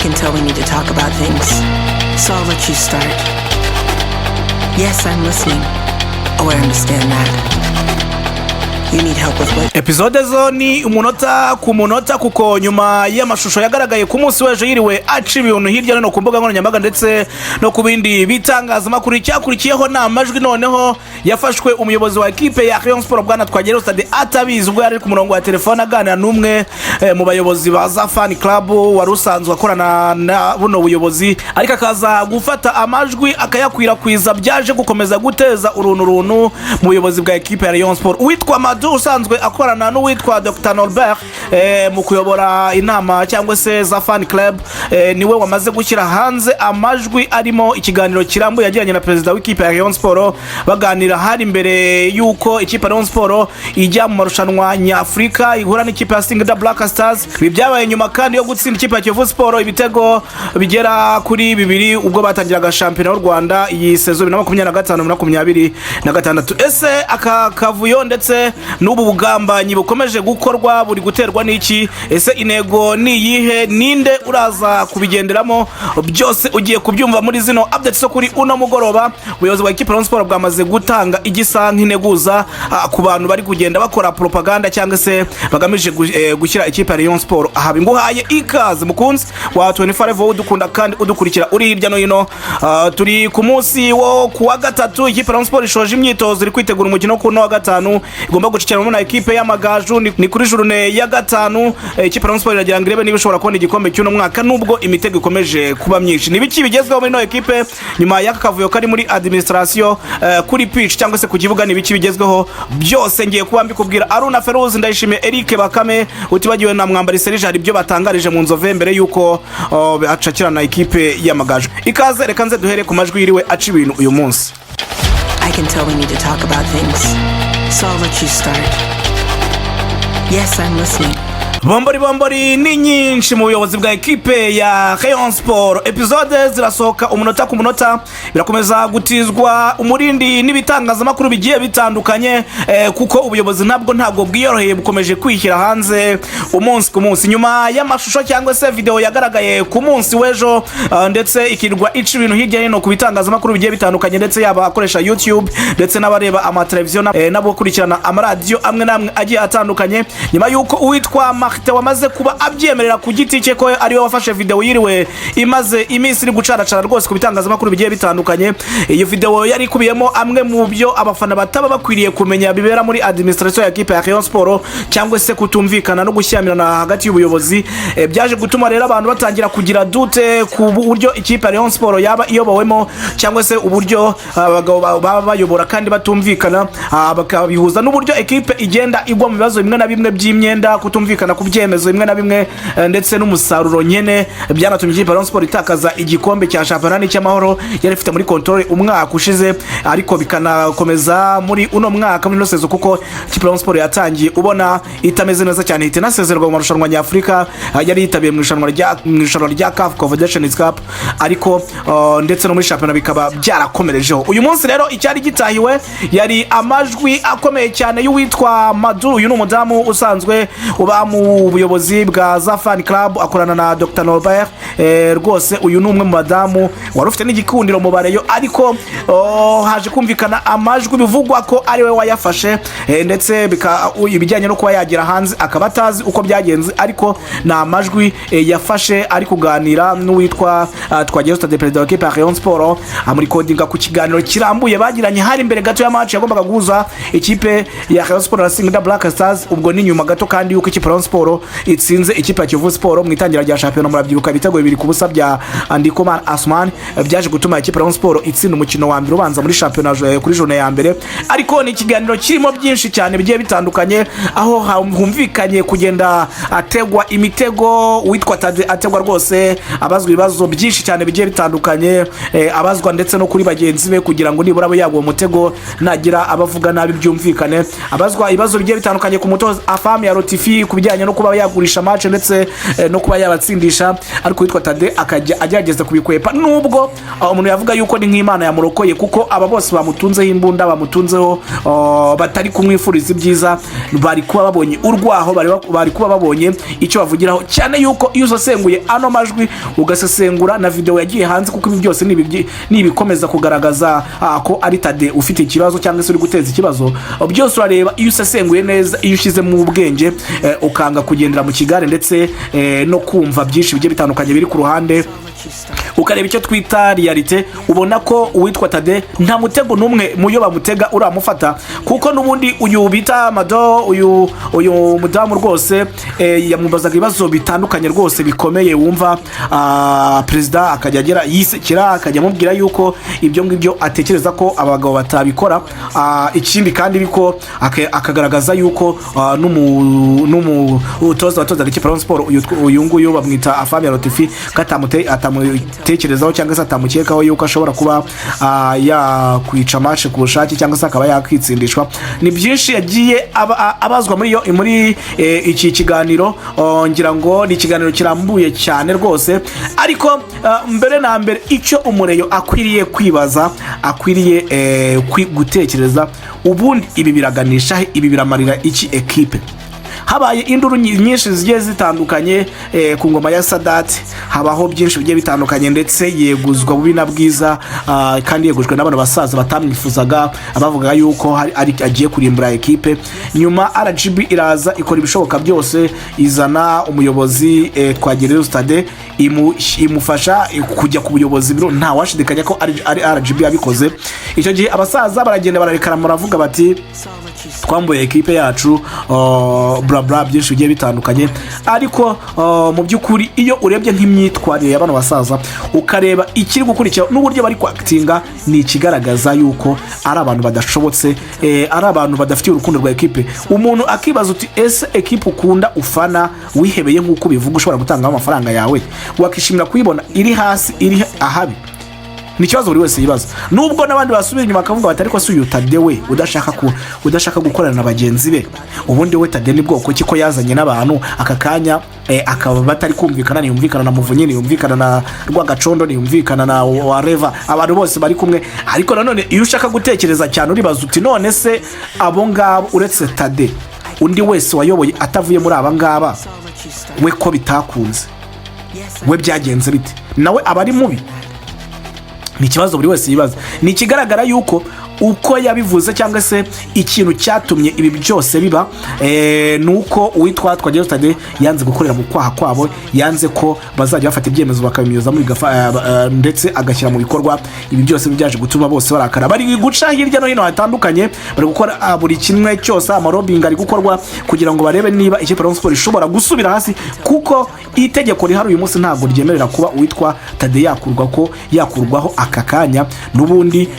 can tell we need to talk about things, so I'll let you start. Yes, I'm listening. Oh, I understand that. You need help with what? Episode zo ni umunota ku munota kuko nyuma y'amashusho yagaragaye ku munsi w'ejo yiriwe aca ibintu hirya no ku mbuga nkoranyambaga ndetse no ku bindi bitangazamakuru. Icyakurikiyeho ni amajwi noneho yafashwe umuyobozi wa ekipe ya Rayon Sport bwana Twagerostade atabizi ubwo yari ku murongo wa telefone aganira n'umwe mu bayobozi ba Fan Club wari usanzwe akorana na buno buyobozi, ariko akaza gufata amajwi akayakwirakwiza byaje gukomeza guteza uruntu mu buyobozi bwa ekipe ya Rayon Sport. Uwitwa usanzwe akorana n'uwitwa President.Mbere mu kuyobora inama cyangwa se za Fan Club, niwe wamaze gushyira hanze amajwi arimo ikiganiro kirambuye yagiranye na perezida w'ikipe ya Rayon Sport baganira hari imbere yuko ikipe ya Rayon Sport ijya mu marushanwa nyafrika ihura n'ikipe ya Singida Black Stars. Ibi byabaye nyuma kandi yo gutsinda ikipe ya Kivu Sport ibitego bigera kuri 2 ubwo batangiraga shampiyona y'u Rwanda iyi sezo 2025-2026. Ese aka kavuyo ndetse n'ubu bugambanyi bukomeje gukorwa buri guterwa n'iki? Ese intego ni iyihe? Ninde uraza kubigenderamo? Byose ugiye kubyumva muri zino updates zo kuri uno mugoroba. Ubuyobozi bwa equipe Rayon Sport bwamaze gutanga igisa nk'integuza ku bantu bari kugenda bakora propaganda cyangwa se bagamije gushyira equipe Rayon Sport aha binguhaye ikaze mukunzi wa 24 udukunda kandi udukurikira uri hirya no hino. Turi ku munsi wo kuwa gatatu, equipe Rayon Sport ishoje imyitozo iri kwitegura umukino ku no wa gatanu igomba gucikirana na equipe Yamagaju. Ni kuri journée ya gatanu equipe Rayon Sport iragira ngirebe niba ishobora kubona igikombe cy'uno mwaka nubwo imitego ikomeje kuba myinshi. Nibiki bigezweho muri no equipe nyuma y'akavuyo kari muri administration kuri pitch cyangwa se ku kibuga? Nibiki bigezweho byose ngiye kuba mbikubwira. Aruna Feroz ndayishimiye Eric Bakame utibagiwe na mwambari Serge hari ibyo batangarije mu nzove mbere yuko acakirana equipe Yamagaju. Ikaze reka nze duhere ku majwi yiriwe aca ibintu uyu munsi. I can tell we need to talk about things, so I'll let you start. Yes, I'm listening. Bombori ni nyinshi mu buyobozi bwa ekipe ya Rayon Sport. Episode zirasohoka umunota ku munota, birakomeza gutizwa umurindi n'ibitangazamakuru bigiye bitandukanye kuko ubuyobozi ntabwo bwiyoroheye bukomeje kwishyira hanze umunsi ku munsi. Nyuma y'amashusho cyangwa se video yagaragaye ku munsi w'ejo ndetse ikirwa ica ibintu hirya no ku bitangazamakuru bigiye bitandukanye ndetse yaba akoresha YouTube ndetse n'abareba amateleviziyo nabo kurikirana amaradiyo amwe namwe agiye atandukanye. Nyuma yuko uwitwa wamaze kuba abyemerera ku giti cye ko ari we wafashe video yiriwe imaze iminsi iri gucaracara rwose ku bitangazamakuru bigiye bitandukanye. Iyo video yari kubiyemo amwe mu byo abafana bataba bakwiriye kumenya bibera muri administration ya equipe ya Rayon Sport cyangwa se kutumvikana no gushyamirana hagati y'ubuyobozi. Byaje gutuma rero abantu batangira kugira dute ku buryo equipe ya Rayon Sport yaba iyobowemo cyangwa se uburyo abagabo baba bayobora kandi batumvikana, bakabihuza n'uburyo equipe igenda igwa mu bibazo bimwe na bimwe by'imyenda, kutumvikana ku byemezo bimwe na bimwe ndetse n'umusaruro nyene byanatumye ikipe Rayon Sport itakaza igikombe cya shampiyona n'icyamahoro yari ifite muri control umwaka ushize, ariko bikanakomeza muri uno mwaka muri nosezo kuko ikipe Rayon Sport yatangiye ubona itameze neza cyane hite nasezerwa mu marushanwa nyafrika yari yitabiye mu irushanwa rya CAF Confederation Cup, ariko ndetse no muri shampiyona bikaba byarakomerejeho. Uyu munsi rero icyari gitahiwe yari amajwi akomeye cyane y'uwitwa Maduru. Uyu n'umudamu usanzwe uba mu buyobozi bwa Fan Club akorana na President.Mbere. Rwose uyu n'umwe mu badamu wari ufite n'igikundiro mu bareyo, ariko haje kumvikana amajwi bivugwa ko ari we wayafashe ndetse ibijyanye no kuba yagira hanze akaba atazi uko byagenze, ariko na amajwi yafashe ari kuganira n'uwitwa Twagerostade perezida wa equipe ya Rayon Sport muri codinga ku kiganiro kirambuye bagiranye hari imbere gato ya match yagombaga guhuza ikipe ya Rayon Sport na Singida Black Stars. Ubwo ni nyuma gato kandi yuko ikipe Rayon Sport itsinze ikipe ya Kivu Sport mu itangira rya shampiyona murabyibuka ibitego 2 ku busa bya Andikoman Asman byaje gutuma ikipe Rayon Sport itsinda umukino wa mbere ubanza muri shampiyona kuri journée ya mbere. Ariko ni ikiganiro kirimo byinshi cyane bigiye bitandukanye aho humvikanye kugenda ategwa imitego, witwa ategwa rwose abazwa ibibazo byinshi cyane bigiye bitandukanye, abazwa ndetse no kuri bagenzi be kugira ngo nibura abo yagwa umutego nagira abavuga nabi byumvikane, abazwa ibibazo bigiye bitandukanye ku mutoza afami ya Rotifi kubijyanye bijyanye no kuba yagurisha match ndetse no kuba yabatsindisha, ariko witwa Tade akajya agerageza kubikwepa, nubwo umuntu yavuga yuko ni nk'Imana yamurokoye, kuko aba bose bamutunzeho imbunda, bamutunzeho batari kumwifuriza ibyiza, bari kuba babonye urwaho, bari kuba babonye icyo bavugiraho, cyane yuko iyo usesenguye ano majwi ugasesengura na video yagiye hanze, kuko ibi byose nibikomeza kugaragaza ko ari Tade ufite ikibazo cyangwa se uri guteza ikibazo, byose urareba iyo usesenguye neza, iyo ushyize mu ubwenge ukanga kugendera mu kigare ndetse no kumva byinshi bigiye bitandukanye biri ku ruhande, ukareba icyo twita realite, ubona ko uwitwa Tade nta mutego n'umwe muyo bamutega uramufata, kuko nubundi uyu bita Mado, uyu mudamu rwose yamubazaga ibibazo bitandukanye rwose bikomeye, wumva perezida akajya agera yisekera, akajya amubwira yuko ibyo ngibyo atekereza ko abagabo batabikora, ikindi kandi biko akagaragaza yuko n'umutoza watozaga ikipe ya Sport uyu nguyu bamwita Afate atamutekerezaho cyangwa se atamukekaho yuko ashobora kuba yakwica match ku bushake cyangwa se akaba yakwitsindishwa. Ni byinshi yagiye abazwa muri iki kiganiro, ngira ngo ni ikiganiro kirambuye cyane rwose, ariko mbere na mbere icyo umureyo akwiriye kwibaza, akwiriye gutekereza, ubundi ibi biraganisha, ibi biramarira iki ekipe? Habaye induru nyinshi zigiye zitandukanye ku ngoma ya Sadat, habaho byinshi bigiye bitandukanye, ndetse yeguzwa bubi na bwiza, kandi yegujwe n'abantu basaza batamwifuzaga, abavuga yuko ari agiye kurimbura ekipe. Nyuma RGB iraza ikora ibishoboka byose, izana umuyobozi Twagereho Stade, imufasha kujya ku buyobozi, biro nta washidikanya ko ari RGB yabikoze. Icyo gihe abasaza baragenda bararekana, muravuga bati twambuye ekipe yacu, bla byinshi bigiye bitandukanye, ariko mu by'ukuri iyo urebye nk'imyitwarire y'abantu basaza, ukareba ikiri gukurikira n'uburyo bari kwactinga, ni ikigaragaza yuko ari abantu badashobotse, ari abantu badafitiye urukundo rwa ekipe. Umuntu akibaza uti ese ekipe ukunda ufana wihebeye nk'uko bivuga ushobora gutanga amafaranga yawe, wakishimira kuyibona iri hasi, iri ahabi? Ni ikibazo buri wese yibaza, nubwo n'abandi basubira inyuma bakavuga bati ariko si uyu Tade we udashaka gukorana na bagenzi be, ubundi we Tade ni bwoko ki ko yazanye n'abantu aka kanya akaba batari kumvikana, niyumvikana na Muvunyi, niyumvikana na Rwagacondo, niyumvikana na Wareva, abantu bose bari kumwe. Ariko nanone iyo ushaka gutekereza cyane uribaza uti none se abo ngabo uretse Tade, undi wese wayoboye atavuye muri aba ngaba, we ko bitakunze, we byagenze bite? Nawe aba ari mubi? Ni ikibazo buri wese yibaza. Ni ikigaragara yuko uko yabivuze cyangwa se ikintu cyatumye ibi byose biba, nuko uwitwa Twagereho Stade yanze gukorera mu kwaha kwabo, yanze ko bazajya bafata ibyemezo bakabimyoza muri ndetse agashyira mu bikorwa. Ibi byose byaje gutuma bose barakara, bari guca hirya no hino hatandukanye, bari gukora buri kimwe cyose, amarobinga ari gukorwa kugira ngo barebe niba ikipe ya Sport ishobora gusubira hasi, kuko itegeko rihari uyu munsi ntabwo ryemerera kuba uwitwa Tade yakurwaho aka kanya, n'ubundi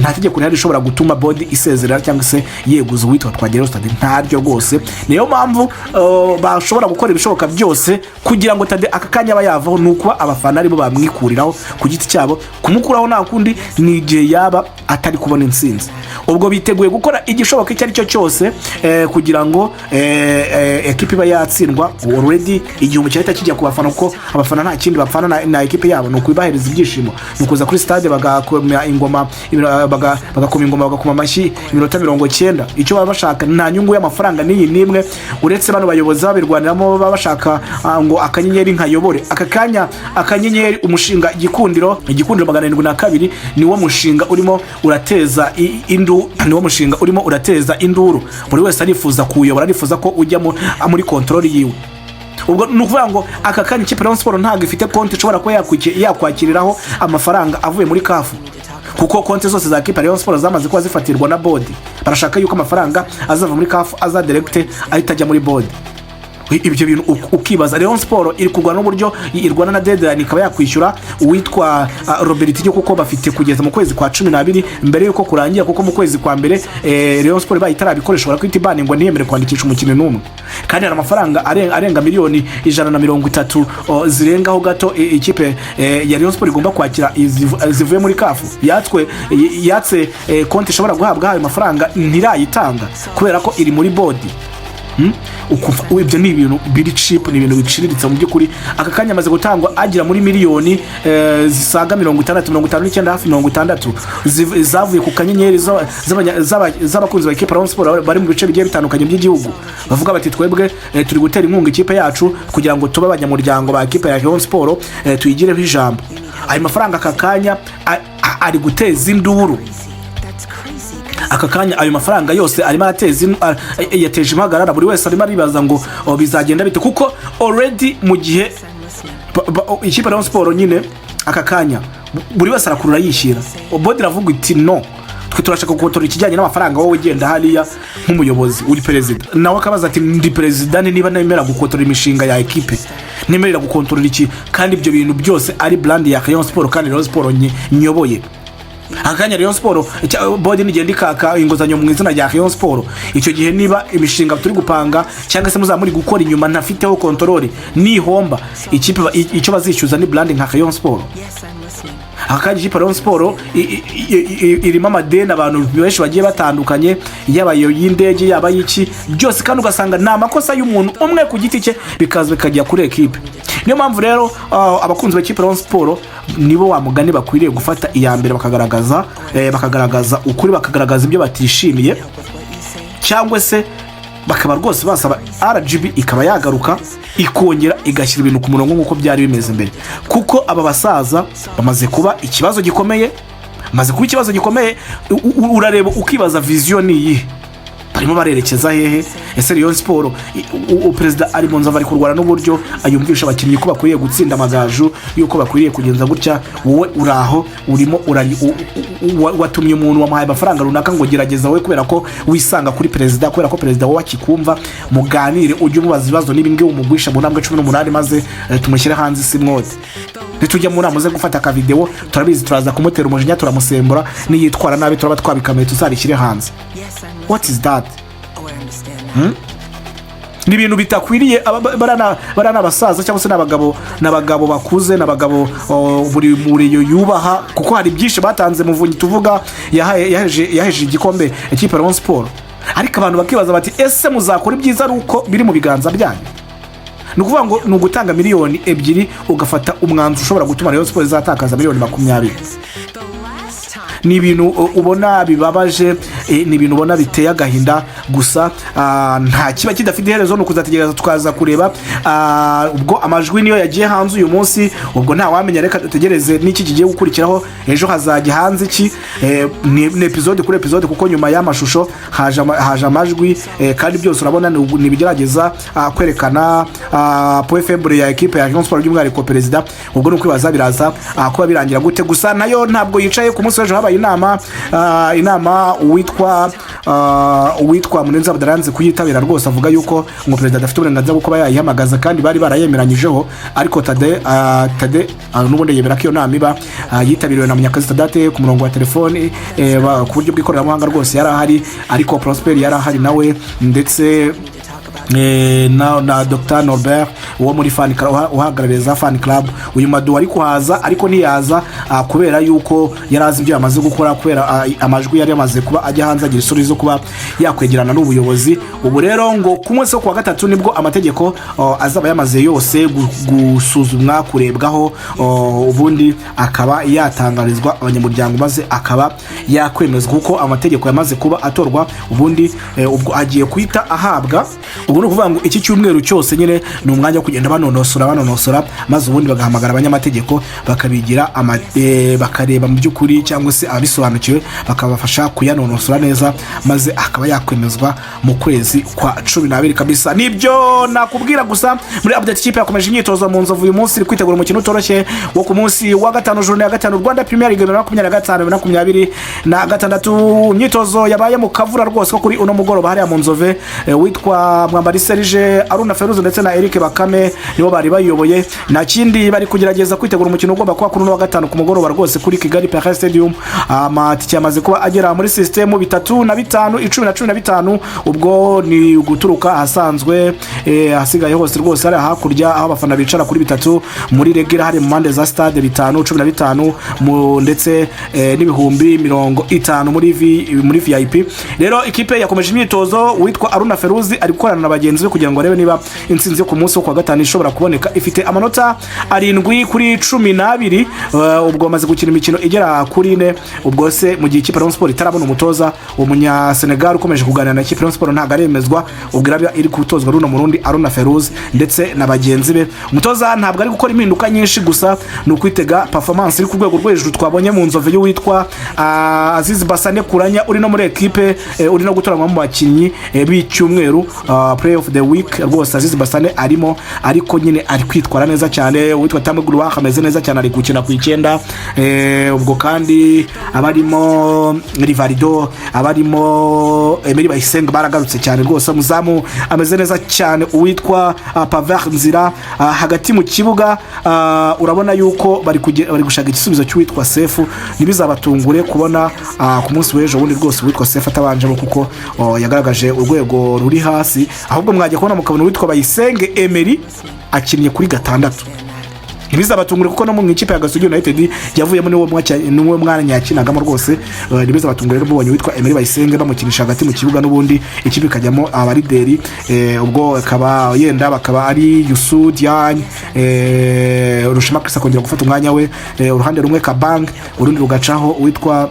nta tegeko rihari ishobora gutuma body isezerera cyangwa se yeguza uwitwa Twagereho Stade, ntaryo rwose. Niyo mpamvu bashobora gukora ibishoboka byose kugira ngo Tade aka kanya bayavaho, nuko abafana aribo bamwikuriraho ku giti cyabo, kumukuraho nta kundi ni igihe yaba atari kubona intsinzi. Ubwo biteguye gukora igishoboka icyo ari cyo cyose kugira ngo ekipe iba yatsindwa. Already igihumbi cyahita kijya ku bafana, kuko abafana nta kindi bapfana na ekipe yabo, ni ukubahereza ibyishimo, ni ukuza kuri stade bagakoma ingoma, bagakoma amashyi iminota 90. icyo baba bashaka nta nyungu y'amafaranga n'iyi nimwe, uretse bano bayobozi babirwaniramo baba bashaka ngo akanyenyeri nkayobore. Aka kanya akanyenyeri umushinga igikundiro 702 niwo mushinga urimo urateza induru, buri wese arifuza kuyobora, arifuza ko ujya muri control yiwe. Ubwo nukuvuga ngo aka kanya ikipe ya Sport ntabwo ifite konti ishobora ko yakwakiriraho amafaranga avuye muri kafu, kuko konti zose za ikipe ya Sport zamaze kuba zifatirwa na board. Barashaka yuko amafaranga azava muri kafu aza direct ahita ajya muri board. Ibyo bintu ukibaza, Rayon Sport iri kugwana n'uburyo irwana na deadline ikaba yakwishyura uwitwa Robert Tijyo, kuko bafite kugeza mu kwezi kwa 12 mbere yuko kurangira, kuko mu kwezi kwa mbere Rayon Sport bayitarabikoresha barakwita ibani ngo ntiyemere kwandikisha umukino n'umwe, kandi hari amafaranga arenga miliyoni 130 zirengaho gato ikipe ya Rayon Sport igomba kwakira zivuye muri kafu. Yatse konti ishobora guhabwa ayo mafaranga ntirayitanga kubera ko iri muri board. ibyo ni ibintu biri cheap, ni ibintu biciriritse mu by'ukuri. Aka kanya amaze gutangwa agira muri miliyoni zisaga 60 hafi 60 zavuye ku kanyenyeri z'abakunzi ba ikipe Rayon Sport bari mu bice bigiye bitandukanye by'igihugu. Bavuga bati twebwe turi gutera inkunga ikipe yacu kugira ngo tube abanyamuryango ba ikipe ya Rayon Sport tuyigireho ijambo. Ayo mafaranga aka kanya ari guteza induru. Aka kanya ayo mafaranga yose arimo arateza yateje impagarara. Buri wese arimo aribaza ngo bizagenda bite, kuko already mu gihe ikipe Rayon Sport nyine aka kanya buri wese arakurura yishyira. Bodi ravuga iti no, twe turashaka gukotora ikijyanye n'amafaranga, wowe genda hariya nk'umuyobozi uri perezida. Nawe akabaza ati ndi perezida niba nemera gukotora imishinga ya ekipe, nemerera gukontorora iki, kandi ibyo bintu byose ari brand ya Rayon Sport kandi Rayon Sport nyoboye. Akanya Rayon Sport bodi nigenda ikaka inguzanyo mu izina rya Rayon Sport, icyo gihe niba imishinga turi gupanga cyangwa se muzamuri gukora inyuma ntafiteho kontrole nihomba, ikipe icyo bazishyuza ni brand nka Rayon Sport. Akanya ikipe Rayon Sport irimo amadeni abantu benshi bagiye batandukanye, yaba y'indege yaba y'iki byose, kandi ugasanga nta makosa y'umuntu umwe ku giti cye bikaza bikajya kuri ekipe. Niyo mpamvu rero abakunzi b'ikipe Rayon Sport nibo Wamugane bakwiriye gufata iya mbere bakagaragaza ukuri, bakagaragaza ibyo batishimiye, cyangwa se bakaba rwose basaba RGB ikaba yagaruka ikongera igashyira ibintu ku murongo nk'uko byari bimeze mbere, kuko aba basaza bamaze kuba ikibazo gikomeye. Urareba ukibaza vision niyi barimo barerekeza hehe. Ese Rayon Sport Perezida ari mu nzava ari kurwana n'uburyo ayumvisha abakinnyi ko bakwiriye gutsinda Amajwi, yuko bakwiriye kugenza gutya. Wowe uraho urimo watumye umuntu wamuhaye amafaranga runaka ngo gerageza wowe, kubera ko wisanga kuri perezida, kubera ko perezida wowe akikumva muganire ujye umubaza ibibazo n'ibingiye umugwisha mu ntambwe 18 maze tumushyire hanze simwode. Nitujya mu nama zo gufata ka video turabizi turaza kumutera umujinya turamusembura, niyitwara nabi turaba twabikameye tuzarikire hanze. What is that? Ni ibintu bitakwiriye. Barana abasaza cyangwa se n'abagabo bakuze, n'abagabo buri muri yubaha, kuko hari byinshi batanze muvunyi tuvuga yaheje igikombe ikipe Rayon Sport. Ariko abantu bakibaza bati ese muzakora ibyiza ruko biri mu biganza byanyu? Nukuvuga ngo nugutanga miliyoni 2 ugafata umwanzu ushobora gutuma Rayon Sport izatakaza miliyoni 20. Ni ibintu ubona bibabaje, ni ibintu ubona biteye agahinda. Gusa nta kiba kidafite iherezo, no kuzategereza tukaza kureba ubwo Amajwi niyo yagiye hanze uyu munsi. Ubwo nta wamenya, reka dutegereze n'iki kigiye gukurikiraho. Ejo hazajya hanze iki ni episode kuri episode, kuko nyuma y'amashusho haje Amajwi, kandi byose urabona ni bigerageza kwerekana PLAVA ya ekipe ya Rayon Sport y'umwihariko perezida. Ubwo nuko bibaza biraza kuba birangira gute. Gusa nayo ntabwo yicaye ku munsi w'ejo habaye inama uwitwa mbonezamubano kuyitabira rwose, avuga yuko ngo perezida adafite uburenganzira bwo kuba yayihamagaza, kandi bari barayemeranyijeho. Ariko Tade n'ubundi yemera ko iyo nama iba yitabiriwe na Munyakazi Tadate ku murongo wa telefone ku buryo bw'ikoranabuhanga rwose yari ahari. Ariko Prosper yari ahari nawe, ndetse na Dr Norbert wo muri fan club uhagarariza fan club. Uyu madu ari kuhaza ariko ntiyaza kubera yuko yarazi ibyo yamaze gukora, kubera Amajwi yari yamaze kuba ajya hanze agira isuri zo kuba yakwegerana n'ubuyobozi. Ubu rero ngo ku munsi wo kuwa gatatu nibwo amategeko azaba yamaze yose gusuzumwa kurebwaho, ubundi akaba yatangarizwa abanyamuryango maze akaba yakwemezwa kuko amategeko yamaze kuba atorwa. Ubundi ubwo agiye kwita ahabwa. Ubu no kuvuga ngo iki cyumweru cyose nyine ni umwanya wo kugenda banonosora maze ubundi bagahamagara abanyamategeko bakabigira bakareba mu by'ukuri cyangwa se abisobanukiwe bakabafasha kuyanonosora neza, maze akaba yakwemezwa mu kwezi kwa 12 kabisa. Nibyo nakubwira. Gusa muri update ikipe yakomeje imyitozo mu Nzovu uyu munsi iri kwitegura umukino utoroshye wo ku munsi wa gatanu journée ya 5 Rwanda Premier League 2025-2026. Imyitozo yabaye mu Kavura rwose ko kuri uno mugoroba hariya mu Nzove. Witwa Mwambari Serge, Aruna Feruzo ndetse na Eric Bakame nibo bari bayoboye. Nta kindi bari kugerageza kwitegura umukino ugomba kuba kuri no wa gatanu ku mugoroba rwose kuri Kigali Park Stadium. Amatike yamaze kuba agera muri system 3 na 5 10 na 15. Ubwo ni guturuka ahasanzwe hasigaye hose rwose ari hakurya aho abafana bicara kuri 3 muri regira hari mu mande za stade 5 15 ndetse n'ibihumbi 50 muri VIP. Rero ikipe yakomeje imyitozo. Witwa Aruna Feruzi ari gukorana na bagenzi be kugira ngo arebe niba intsinzi yo ku munsi wo kwa gatanu ishobora kuboneka. Ifite amanota 7 kuri 12, ubwo bamaze gukina imikino igera kuri 4. ubwo se mu gihe ikipe Rayon Sport itarabona umutoza umunya Senegal ukomeje kuganira na ikipe Rayon Sport ntago aremezwa, ubwo irabya iri kutozwa runo murundi Arona Ferouz ndetse na bagenzi be. Umutoza ntabwo ari gukora impinduka nyinshi, gusa ni ukwitega performance iri ku rwego rwo hejuru twabonye mu nzove yo witwa Aziz Basane Kuranya uri no muri equipe uri no gutoranywa mu bakinnyi b'icyumweru play of the week. Rwose Aziz Basane arimo, ariko nyine ari kwitwara neza cyane. Witwa Tamuguru ameze neza cyane, ari gukina ku 9. ubwo kandi abarimo Rivalido, abarimo Emery Bayisenga baragarutse cyane rwose. Muzamu ameze neza cyane uwitwa Paver Nzira. Hagati mu kibuga urabona yuko bari gushaka igisubizo cy'uwitwa Sefu. Nibizabatungure kubona ku munsi w'ejo bundi rwose uwitwa Sefu atabanje, kuko yagaragaje urwego ruri hasi. Ahubwo mwajya kubona mukabona uwitwa Bayisenge Emery akinnye kuri 6. Nibizabatungure kuko no mu ikipe ya Gasogi United yavuyemo niwo mwanya yakinagamo rwose. Nibizabatungure rero mubonye witwa Emery Bayisenge bamukinisha hagati mu kibuga, n'ubundi ikipe ikajyamo abarideri. Ubwo akaba yenda bakaba ari Yusud Yan Rushima Krista kongera gufata umwanya we. Uruhande rumwe Kabang, urundi rugacaho witwa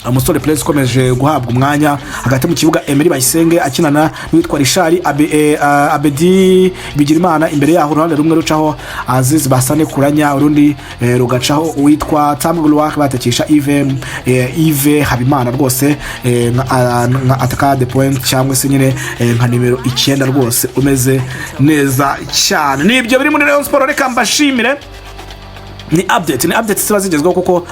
umusore Prince ukomeje guhabwa umwanya hagati mu kibuga. Emery Bayisenge akinana n'uwitwa Richard Abedi Bigirimana. Imbere yaho uruhande rumwe rucaho Aziz Basane Kuranya, urundi rugacaho uwitwa Tamuguru batakisha Yves Habimana rwose nka ataka de point cyangwa se nyine nka nimero 9 rwose umeze neza cyane. Nibyo biri muri Rayon Sport. Reka mbashimire. Ni update ziba zigezweho kuko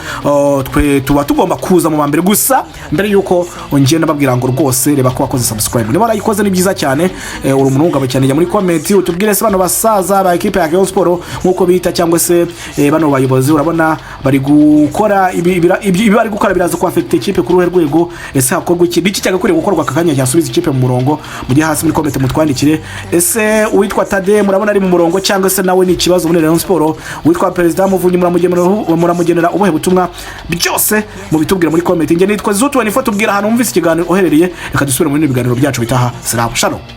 tuba tugomba kuza mu bambere. Gusa mbere yuko ngiye nababwira ngo rwose reba ko wakoze subscribe, niba warayikoze ni byiza cyane. Uri umuntu ungaba cyane muri comment utubwire se bano basaza ba equipe ya Rayon Sport nkuko bita, cyangwa se bano bayobozi urabona bari gukora ibi bari gukora biraza ko affect equipe kuri uhe rwego. Ese hakorwa iki biki cyagakwiriye gukorwa akakanya cyasubiza ikipe mu murongo. Mujye hasi muri comment mutwandikire. Ese uwitwa Tade murabona ari mu murongo cyangwa se nawe ni ikibazo muri Rayon Sport? Uwitwa President.Mbere muramugenera ubuhe butumwa byose mubitubwira muri comment. Nge nitwa Zutu, tubwira ahantu umvise ikiganiro oherereye. Reka dusubire mu bindi biganiro byacu bitaha. Shalom.